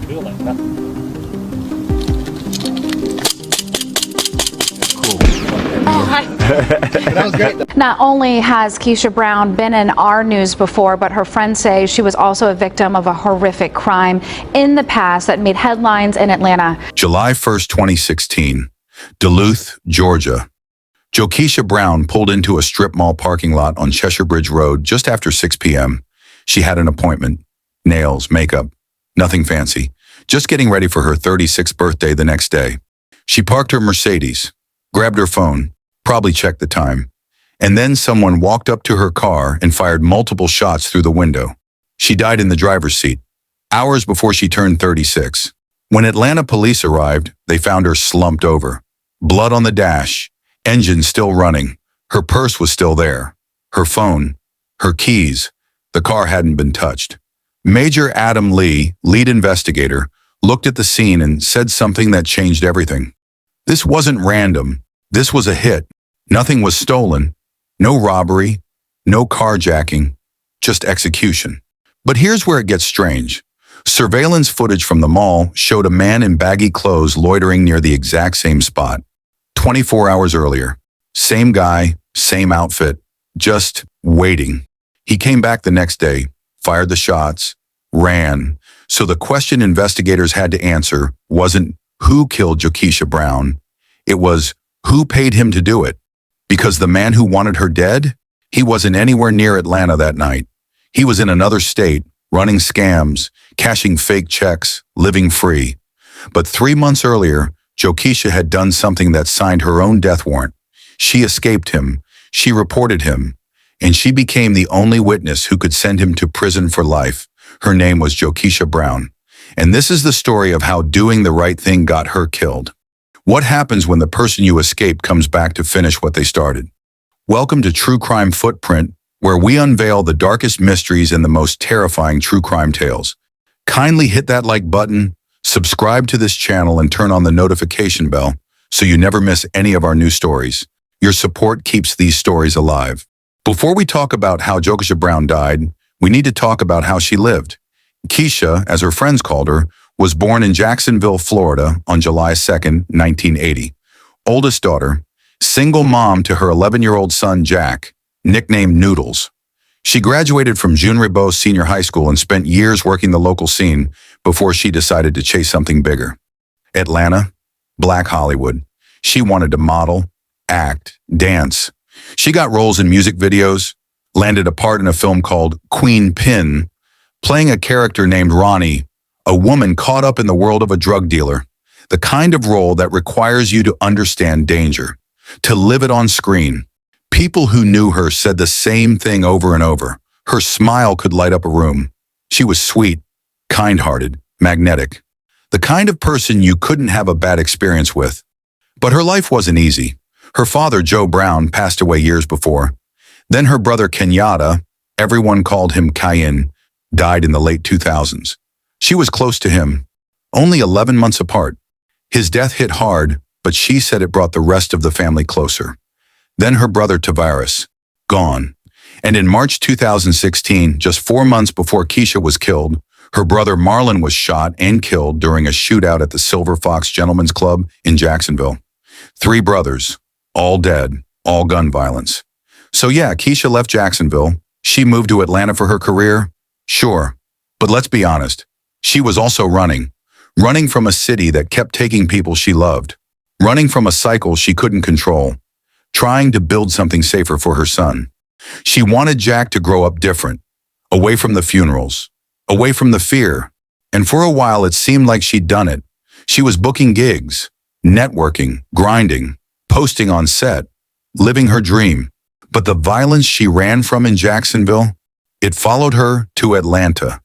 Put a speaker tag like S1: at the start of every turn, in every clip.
S1: do like that.
S2: That was great.
S3: Not only has Kesha Brown been in our news before, but her friends say she was also a victim of a horrific crime in the past that made headlines in Atlanta.
S4: July 1st, 2016, Duluth, Georgia. Jokisha Brown pulled into a strip mall parking lot on Cheshire Bridge Road just after 6 p.m. She had an appointment. Nails, makeup, nothing fancy. Just getting ready for her 36th birthday the next day. She parked her Mercedes, grabbed her phone, probably checked the time, and then someone walked up to her car and fired multiple shots through the window. She died in the driver's seat, hours before she turned 36. When Atlanta police arrived, they found her slumped over. Blood on the dash, engine still running. Her purse was still there. Her phone, her keys. The car hadn't been touched. Major Adam Lee, lead investigator, looked at the scene and said something that changed everything. This wasn't random. This was a hit. Nothing was stolen. No robbery. No carjacking. Just execution. But here's where it gets strange. Surveillance footage from the mall showed a man in baggy clothes loitering near the exact same spot. 24 hours earlier. Same guy, same outfit, just waiting. He came back the next day, fired the shots, ran. So the question investigators had to answer wasn't who killed Jokisha Brown. It was who paid him to do it. Because the man who wanted her dead, he wasn't anywhere near Atlanta that night. He was in another state, running scams, cashing fake checks, living free. But 3 months earlier, Jokisha had done something that signed her own death warrant. She escaped him, she reported him, and she became the only witness who could send him to prison for life. Her name was Jokisha Brown. And this is the story of how doing the right thing got her killed. What happens when the person you escaped comes back to finish what they started? Welcome to True Crime Footprint, where we unveil the darkest mysteries and the most terrifying true crime tales. Kindly hit that like button, subscribe to this channel, and turn on the notification bell so you never miss any of our new stories. Your support keeps these stories alive. Before we talk about how Jokisha Brown died, we need to talk about how she lived. Kisha, as her friends called her, was born in Jacksonville, Florida on July 2nd, 1980. Oldest daughter, single mom to her 11-year-old son, Jack, nicknamed Noodles. She graduated from June Ribot Senior High School and spent years working the local scene before she decided to chase something bigger. Atlanta, Black Hollywood. She wanted to model, act, dance. She got roles in music videos, landed a part in a film called Queen Pin, playing a character named Ronnie, a woman caught up in the world of a drug dealer, the kind of role that requires you to understand danger, to live it on screen. People who knew her said the same thing over and over. Her smile could light up a room. She was sweet, kind-hearted, magnetic, the kind of person you couldn't have a bad experience with. But her life wasn't easy. Her father, Joe Brown, passed away years before. Then her brother, Kenyatta, everyone called him Cayenne, died in the late 2000s. She was close to him, only 11 months apart. His death hit hard, but she said it brought the rest of the family closer. Then her brother Tavares, gone. And in March 2016, just 4 months before Kisha was killed, her brother Marlon was shot and killed during a shootout at the Silver Fox Gentlemen's Club in Jacksonville. 3 brothers, all dead, all gun violence. So yeah, Kisha left Jacksonville. She moved to Atlanta for her career. Sure, but let's be honest. She was also running from a city that kept taking people she loved, running from a cycle she couldn't control, trying to build something safer for her son. She wanted Jack to grow up different, away from the funerals, away from the fear. And for a while, it seemed like she'd done it. She was booking gigs, networking, grinding, posting on set, living her dream. But the violence she ran from in Jacksonville, it followed her to Atlanta.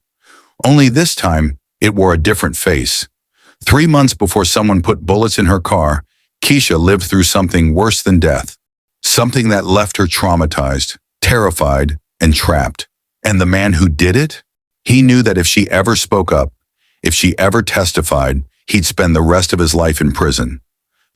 S4: Only this time, it wore a different face. 3 months before someone put bullets in her car, Kisha lived through something worse than death. Something that left her traumatized, terrified, and trapped. And the man who did it? He knew that if she ever spoke up, if she ever testified, he'd spend the rest of his life in prison.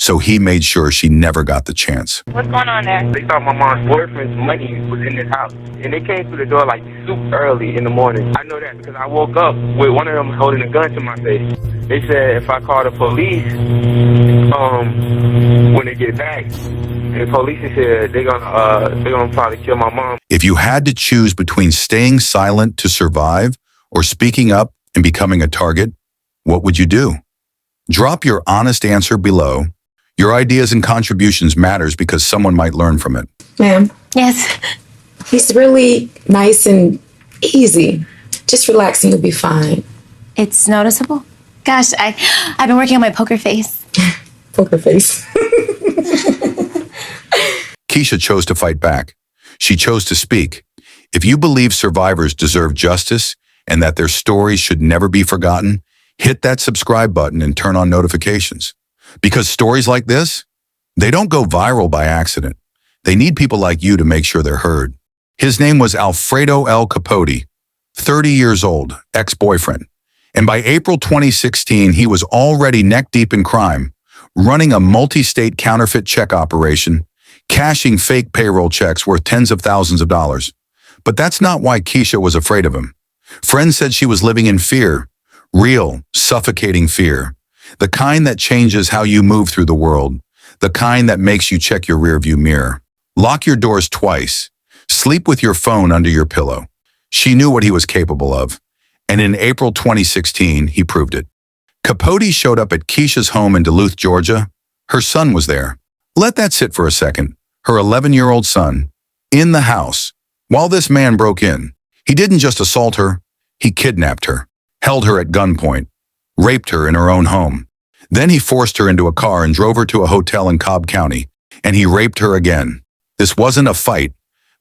S4: So he made sure she never got the chance.
S1: What's going on there? They thought my mom's boyfriend's money was in this house. And they came through the door like super early in the morning. I know that because I woke up with one of them holding a gun to my face. They said if I call the police, when they get back, and the police said they're gonna probably kill my mom.
S4: If you had to choose between staying silent to survive or speaking up and becoming a target, what would you do? Drop your honest answer below. Your ideas and contributions matters because someone might learn from it.
S2: Ma'am.
S5: Yes.
S2: He's really nice and easy. Just relax and you'll be fine.
S5: It's noticeable. Gosh, I've been working on my poker face.
S2: Poker face.
S4: Kisha chose to fight back. She chose to speak. If you believe survivors deserve justice and that their stories should never be forgotten, hit that subscribe button and turn on notifications. Because stories like this, they don't go viral by accident. They need people like you to make sure they're heard. His name was Alfredo L. Capote, 30 years old, ex-boyfriend. And by April 2016, he was already neck-deep in crime, running a multi-state counterfeit check operation, cashing fake payroll checks worth tens of thousands of dollars. But that's not why Kisha was afraid of him. Friends said she was living in fear, real, suffocating fear, the kind that changes how you move through the world, the kind that makes you check your rearview mirror. Lock your doors twice. Sleep with your phone under your pillow. She knew what he was capable of. And in April 2016, he proved it. Capote showed up at Kisha's home in Duluth, Georgia. Her son was there. Let that sit for a second. Her 11-year-old son, in the house. While this man broke in, he didn't just assault her, he kidnapped her, held her at gunpoint, raped her in her own home. Then he forced her into a car and drove her to a hotel in Cobb County, and he raped her again. This wasn't a fight.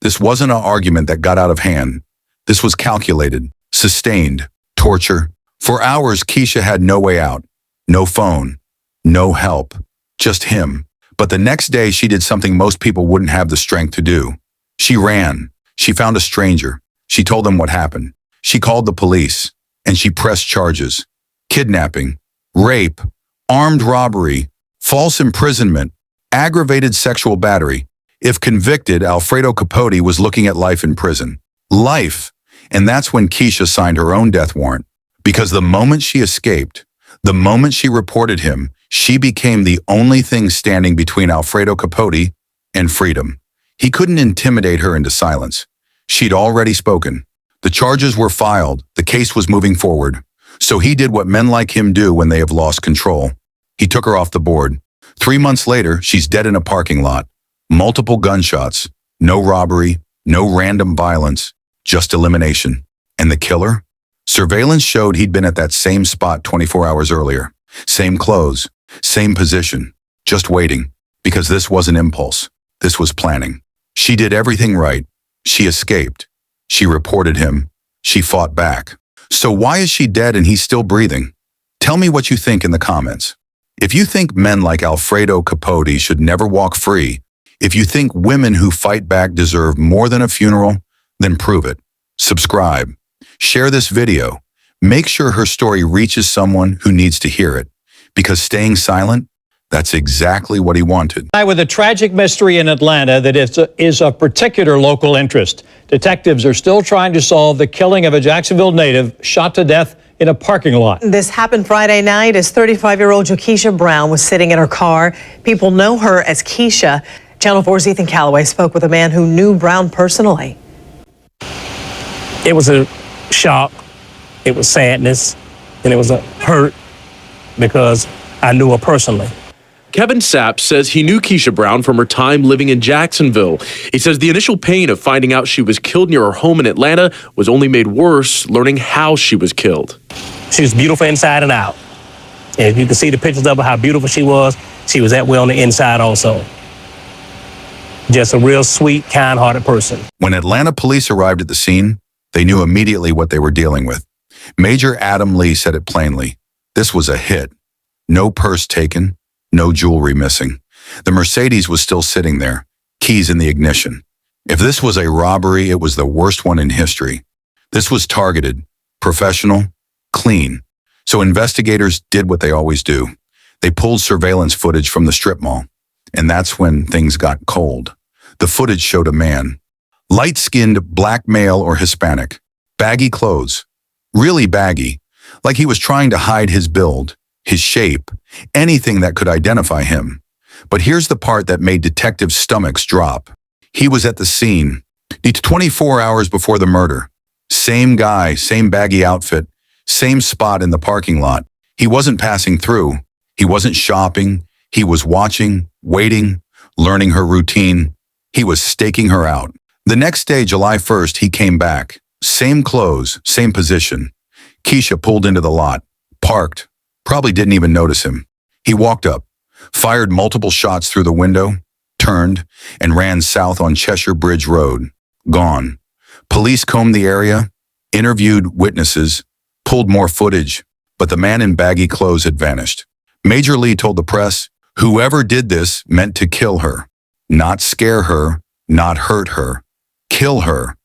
S4: This wasn't an argument that got out of hand. This was calculated, sustained, torture. For hours, Kisha had no way out, no phone, no help, just him. But the next day, she did something most people wouldn't have the strength to do. She ran. She found a stranger. She told them what happened. She called the police, and she pressed charges. Kidnapping, rape, armed robbery, false imprisonment, aggravated sexual battery. If convicted, Alfredo Capote was looking at life in prison. Life. And that's when Kisha signed her own death warrant. Because the moment she escaped, the moment she reported him, she became the only thing standing between Alfredo Capote and freedom. He couldn't intimidate her into silence. She'd already spoken. The charges were filed. The case was moving forward. So he did what men like him do when they have lost control. He took her off the board. 3 months later, she's dead in a parking lot. Multiple gunshots. No robbery. No random violence. Just elimination. And the killer? Surveillance showed he'd been at that same spot 24 hours earlier. Same clothes. Same position. Just waiting. Because this wasn't impulse. This was planning. She did everything right. She escaped. She reported him. She fought back. So why is she dead and he's still breathing? Tell me what you think in the comments. If you think men like Alfredo Capote should never walk free, if you think women who fight back deserve more than a funeral, then prove it. Subscribe. Share this video. Make sure her story reaches someone who needs to hear it. Because staying silent, that's exactly what he wanted.
S6: With a tragic mystery in Atlanta that is of particular local interest. Detectives are still trying to solve the killing of a Jacksonville native shot to death in a parking lot.
S7: This happened Friday night as 35-year-old Jokisha Brown was sitting in her car. People know her as Kisha. Channel 4's Ethan Calloway spoke with a man who knew Brown personally.
S8: It was a shock, it was sadness, and it was a hurt because I knew her personally.
S9: Kevin Sapp says he knew Kesha Brown from her time living in Jacksonville. He says the initial pain of finding out she was killed near her home in Atlanta was only made worse learning how she was killed.
S8: She was beautiful inside and out. And you can see the pictures of her, how beautiful she was that way on the inside also. Just a real sweet, kind-hearted person.
S4: When Atlanta police arrived at the scene, they knew immediately what they were dealing with. Major Adam Lee said it plainly. This was a hit. No purse taken. No jewelry missing. The Mercedes was still sitting there, keys in the ignition. If this was a robbery, it was the worst one in history. This was targeted, professional, clean. So investigators did what they always do. They pulled surveillance footage from the strip mall, and that's when things got cold. The footage showed a man, light-skinned black male or Hispanic, baggy clothes, really baggy, like he was trying to hide his build, his shape, anything that could identify him. But here's the part that made detectives' stomachs drop. He was at the scene, 24 hours before the murder. Same guy, same baggy outfit, same spot in the parking lot. He wasn't passing through. He wasn't shopping. He was watching, waiting, learning her routine. He was staking her out. The next day, July 1st, he came back. Same clothes, same position. Kisha pulled into the lot, parked, probably didn't even notice him. He walked up, fired multiple shots through the window, turned, and ran south on Cheshire Bridge Road. Gone. Police combed the area, interviewed witnesses, pulled more footage, but the man in baggy clothes had vanished. Major Lee told the press, whoever did this meant to kill her. Not scare her, not hurt her. Kill her.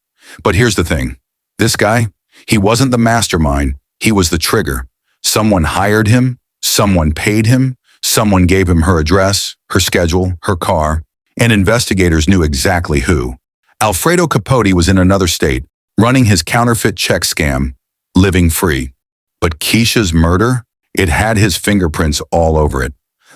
S4: But here's the thing. This guy, he wasn't the mastermind, he was the trigger. Someone hired him, someone paid him, someone gave him her address, her schedule, her car, and investigators knew exactly who. Alfredo Capote was in another state, running his counterfeit check scam, living free. But Kisha's murder, it had his fingerprints all over it.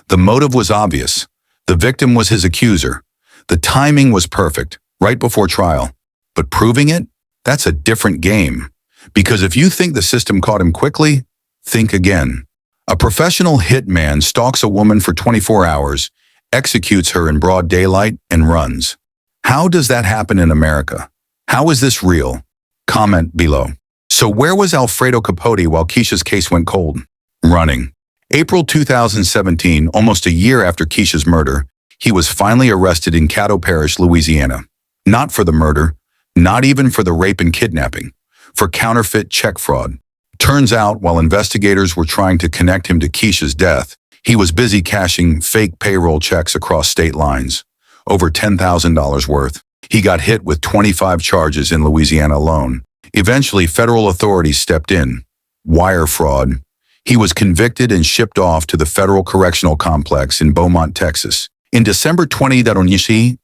S4: The motive was obvious. The victim was his accuser. The timing was perfect, right before trial. But proving it? That's a different game. Because if you think the system caught him quickly, think again. A professional hitman stalks a woman for 24 hours, executes her in broad daylight, and runs. How does that happen in America? How is this real? Comment below. So where was Alfredo Capote while Kisha's case went cold? Running. April 2017, almost a year after Kisha's murder, he was finally arrested in Caddo Parish, Louisiana. Not for the murder, not even for the rape and kidnapping, for counterfeit check fraud. Turns out, while investigators were trying to connect him to Kisha's death, he was busy cashing fake payroll checks across state lines, over $10,000 worth. He got hit with 25 charges in Louisiana alone. Eventually, federal authorities stepped in. Wire fraud. He was convicted and shipped off to the Federal Correctional Complex in Beaumont, Texas. In December 20,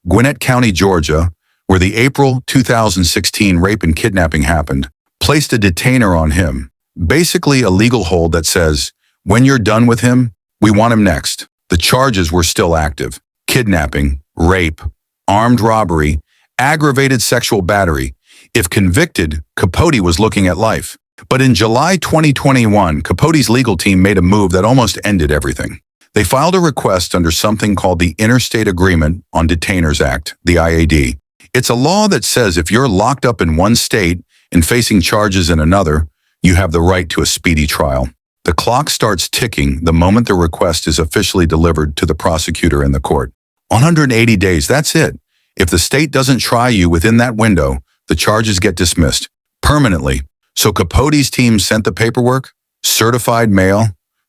S4: Gwinnett County, Georgia, where the April 2016 rape and kidnapping happened, placed a detainer on him, basically a legal hold that says, when you're done with him, we want him next. The charges were still active. Kidnapping, rape, armed robbery, aggravated sexual battery. If convicted, Capote was looking at life. But in July 2021, Capote's legal team made a move that almost ended everything. They filed a request under something called the Interstate Agreement on Detainers Act, the IAD. It's a law that says if you're locked up in one state and facing charges in another, you have the right to a speedy trial. The clock starts ticking the moment the request is officially delivered to the prosecutor in the court. 180 days, that's it. If the state doesn't try you within that window, the charges get dismissed permanently. So Capote's team sent the paperwork, certified mail,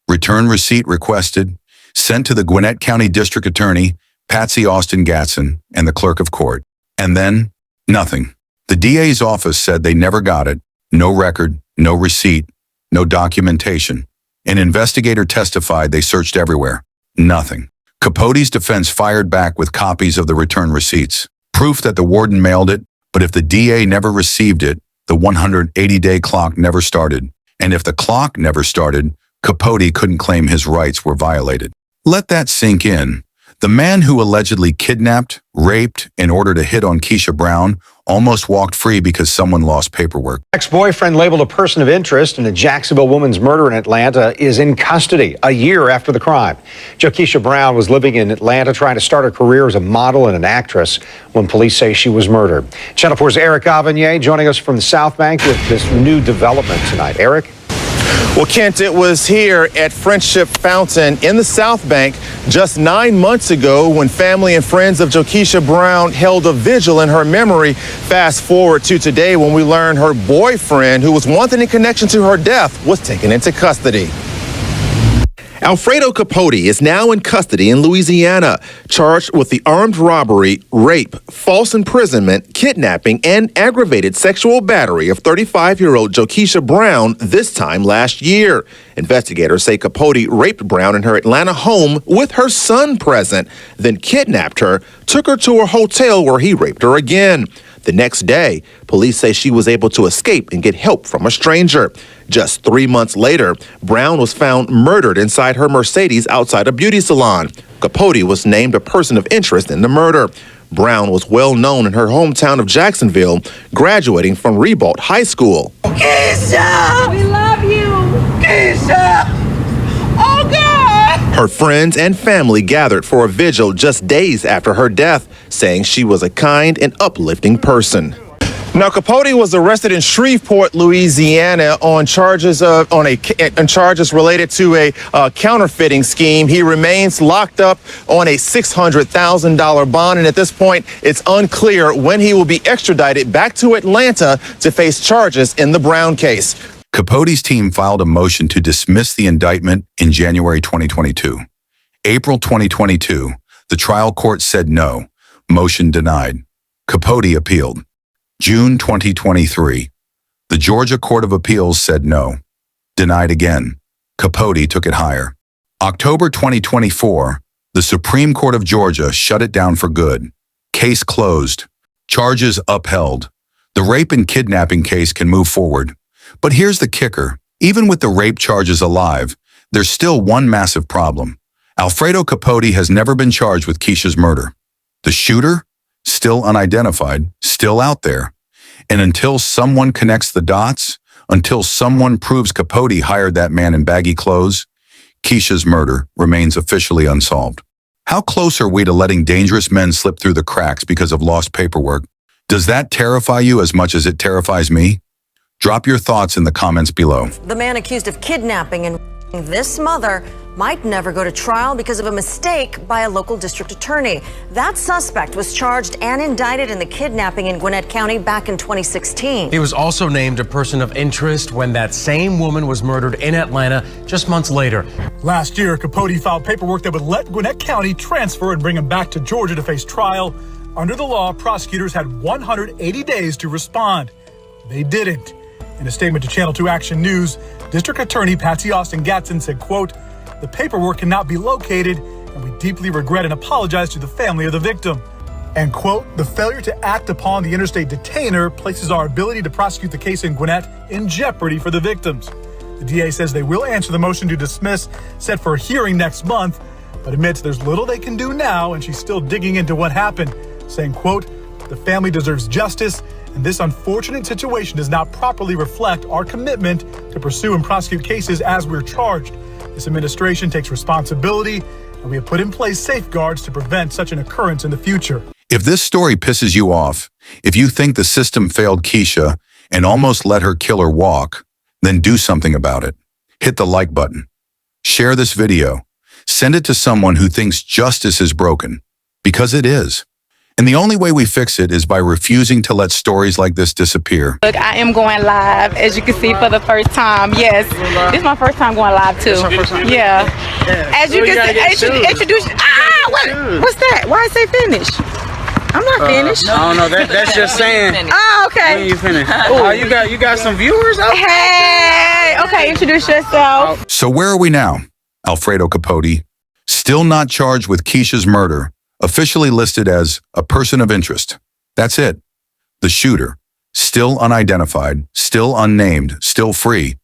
S4: return receipt requested, sent to the Gwinnett County District Attorney, Patsy Austin Gatson, and the clerk of court. And then, nothing. The DA's office said they never got it. No record, no receipt, no documentation. An investigator testified they searched everywhere. Nothing. Capote's defense fired back with copies of the return receipts, proof that the warden mailed it, but if the DA never received it, the 180-day clock never started. And if the clock never started, Capote couldn't claim his rights were violated. Let that sink in. The man who allegedly kidnapped, raped, and ordered a hit on Kesha Brown almost walked free because someone lost paperwork.
S10: Ex-boyfriend labeled a person of interest in a Jacksonville woman's murder in Atlanta is in custody a year after the crime. Jokisha Brown was living in Atlanta trying to start a career as a model and an actress when police say she was murdered. Channel 4's Eric Avanier joining us from the South Bank with this new development tonight. Eric?
S11: Well, Kent, it was here at Friendship Fountain in the South Bank just 9 months ago when family and friends of Jokisha Brown held a vigil in her memory. Fast forward to today when we learned her boyfriend, who was wanted in connection to her death, was taken into custody. Alfredo Capote is now in custody in Louisiana, charged with the armed robbery, rape, false imprisonment, kidnapping, and aggravated sexual battery of 35-year-old Jokisha Brown this time last year. Investigators say Capote raped Brown in her Atlanta home with her son present, then kidnapped her, took her to a hotel where he raped her again. The next day, police say she was able to escape and get help from a stranger. Just 3 months later, Brown was found murdered inside her Mercedes outside a beauty salon. Capote was named a person of interest in the murder. Brown was well known in her hometown of Jacksonville, graduating from Ribault High School.
S12: Kisha! We love you! Kisha! Oh, God!
S11: Her friends and family gathered for a vigil just days after her death, saying she was a kind and uplifting person. Now, Capote was arrested in Shreveport, Louisiana, on charges related to a counterfeiting scheme. He remains locked up on a $600,000 bond, and at this point, it's unclear when he will be extradited back to Atlanta to face charges in the Brown case.
S4: Capote's team filed a motion to dismiss the indictment in January 2022. April 2022, the trial court said no. Motion denied. Capote appealed. June 2023, the Georgia Court of Appeals said no. Denied again. Capote took it higher. October 2024, the Supreme Court of Georgia shut it down for good. Case closed. Charges upheld. The rape and kidnapping case can move forward. But here's the kicker. Even with the rape charges alive, there's still one massive problem. Alfredo Capote has never been charged with Kisha's murder. The shooter? Still unidentified, still out there. And until someone connects the dots, until someone proves Capote hired that man in baggy clothes, Kisha's murder remains officially unsolved. How close are we to letting dangerous men slip through the cracks because of lost paperwork? Does that terrify you as much as it terrifies me? Drop your thoughts in the comments below.
S13: The man accused of kidnapping and this mother might never go to trial because of a mistake by a local district attorney. That suspect was charged and indicted in the kidnapping in Gwinnett County back in 2016.
S14: He was also named a person of interest when that same woman was murdered in Atlanta just months later.
S15: Last year, Capote filed paperwork that would let Gwinnett County transfer and bring him back to Georgia to face trial. Under the law, prosecutors had 180 days to respond. They didn't. In a statement to Channel 2 Action News, District Attorney Patsy Austin Gatson said, quote, "The paperwork cannot be located, and we deeply regret and apologize to the family of the victim." And quote, "The failure to act upon the interstate detainer places our ability to prosecute the case in Gwinnett in jeopardy for the victims." The DA says they will answer the motion to dismiss set for a hearing next month, but admits there's little they can do now, and she's still digging into what happened, saying, quote, "The family deserves justice, and this unfortunate situation does not properly reflect our commitment to pursue and prosecute cases as we're charged. This administration takes responsibility, and we have put in place safeguards to prevent such an occurrence in the future."
S4: If this story pisses you off, if you think the system failed Kisha and almost let her killer walk, then do something about it. Hit the like button. Share this video. Send it to someone who thinks justice is broken, because it is. And the only way we fix it is by refusing to let stories like this disappear.
S16: Look, I am going live, as you can see, for the first time. Yes, this is my first time going live too. Yeah. As you can see, introduce. What's that? Why I say finish? I'm not finished.
S17: I don't know. That's just saying.
S16: Oh, okay.
S17: When you finish. Oh, you got some viewers out there?
S16: Hey, okay. Introduce yourself.
S4: So where are we now? Alfredo Capote, still not charged with Kisha's murder, officially listed as a person of interest. That's it. The shooter, still unidentified, still unnamed, still free.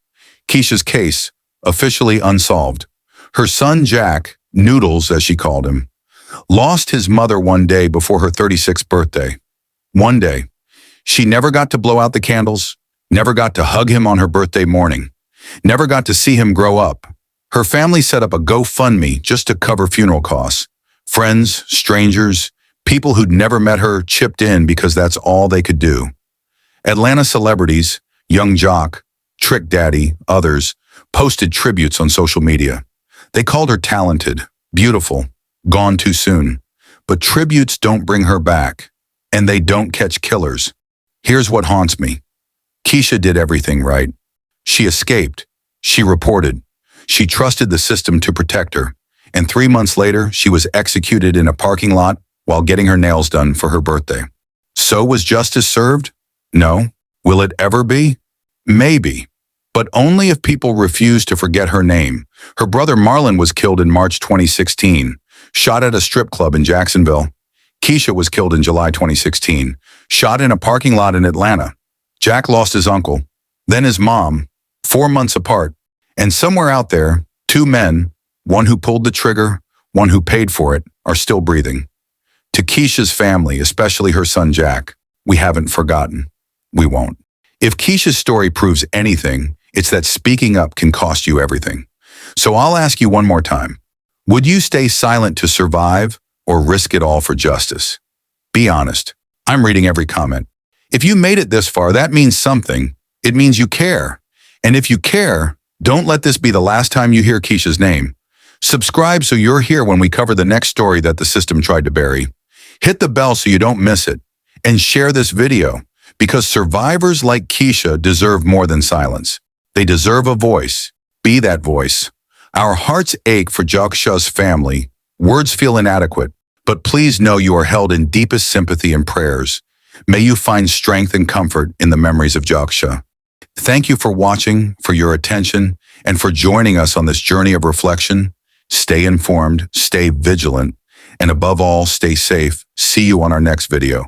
S4: Kisha's case, officially unsolved. Her son, Jack, Noodles as she called him, lost his mother one day before her 36th birthday. One day. She never got to blow out the candles, never got to hug him on her birthday morning, never got to see him grow up. Her family set up a GoFundMe just to cover funeral costs. Friends, strangers, people who'd never met her chipped in because that's all they could do. Atlanta celebrities, Young Jock, Trick Daddy, others, posted tributes on social media. They called her talented, beautiful, gone too soon. But tributes don't bring her back, and they don't catch killers. Here's what haunts me. Kisha did everything right. She escaped. She reported. She trusted the system to protect her, and 3 months later, she was executed in a parking lot while getting her nails done for her birthday. So was justice served? No. Will it ever be? Maybe. But only if people refuse to forget her name. Her brother Marlon was killed in March 2016, shot at a strip club in Jacksonville. Kisha was killed in July 2016, shot in a parking lot in Atlanta. Jack lost his uncle, then his mom, 4 months apart. And somewhere out there, 2 men, one who pulled the trigger, one who paid for it, are still breathing. To Kisha's family, especially her son Jack, we haven't forgotten. We won't. If Kisha's story proves anything, it's that speaking up can cost you everything. So I'll ask you one more time. Would you stay silent to survive or risk it all for justice? Be honest. I'm reading every comment. If you made it this far, that means something. It means you care. And if you care, don't let this be the last time you hear Kisha's name. Subscribe so you're here when we cover the next story that the system tried to bury. Hit the bell so you don't miss it. And share this video, because survivors like Kisha deserve more than silence. They deserve a voice. Be that voice. Our hearts ache for Jokisha's family. Words feel inadequate, but please know you are held in deepest sympathy and prayers. May you find strength and comfort in the memories of Jokisha. Thank you for watching, for your attention, and for joining us on this journey of reflection. Stay informed, stay vigilant, and above all, stay safe. See you on our next video.